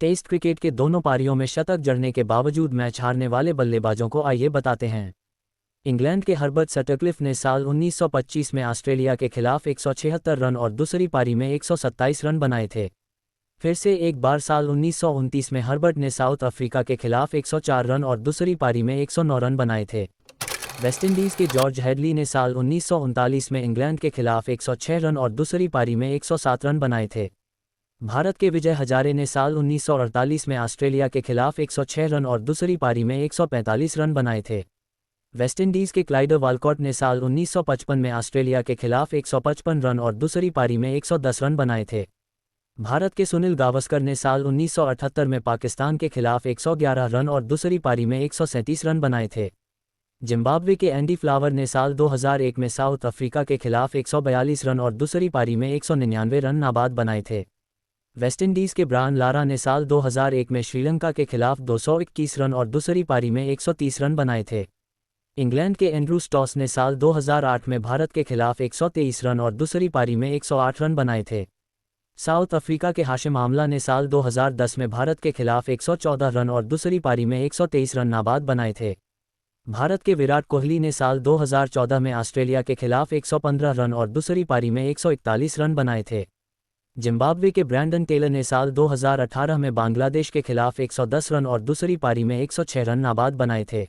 Test cricket के दोनों पारियों में शतक जड़ने के बावजूद मैच हारने वाले बल्लेबाजों को आइए बताते हैं। इंग्लैंड के हर्बर्ट सटरक्लिफ ने साल 1925 में ऑस्ट्रेलिया के खिलाफ 176 रन और दूसरी पारी में 127 रन बनाए थे। फिर से एक बार साल 1929 में हर्बर्ट ने साउथ अफ्रीका के खिलाफ 104 रन और दूसरी पारी में 109 रन बनाए थे। वेस्टइंडीज़ के जॉर्ज हेडली ने साल 1939 में इंग्लैंड के खिलाफ 106 रन और दूसरी पारी में 107 रन बनाए थे। भारत के विजय हजारे ने साल 1948 में ऑस्ट्रेलिया के खिलाफ 106 रन और दूसरी पारी में 145 रन बनाए थे। वेस्टइंडीज़ के क्लाइडर वालकॉट ने साल 1955 में ऑस्ट्रेलिया के खिलाफ 155 रन और दूसरी पारी में 110 रन बनाए थे। भारत के सुनील गावस्कर ने साल 1978 में पाकिस्तान के खिलाफ 111 रन और दूसरी पारी में 137 रन बनाए थे। जिम्बाब्वे के एंडी फ्लावर ने साल 2001 में साउथ अफ्रीका के खिलाफ 142 रन और दूसरी पारी में 199 रन नाबाद बनाए थे। वेस्टइंडीज़ के ब्रायन लारा ने साल 2001 में श्रीलंका के खिलाफ 221 रन और दूसरी पारी में 130 रन बनाए थे। इंग्लैंड के एंड्रू स्टॉस ने साल 2008 में भारत के खिलाफ 123 रन और दूसरी पारी में 108 रन बनाए थे। साउथ अफ्रीका के हाशिम आमला ने साल 2010 में भारत के खिलाफ 114 रन और दूसरी पारी में 123 रन नाबाद बनाए थे। भारत के विराट कोहली ने साल 2014 में ऑस्ट्रेलिया के खिलाफ 115 रन और दूसरी पारी में 141 रन बनाए थे। जिम्बाब्वे के ब्रैंडन टेलर ने साल 2018 में बांग्लादेश के खिलाफ 110 रन और दूसरी पारी में 106 रन नाबाद बनाए थे।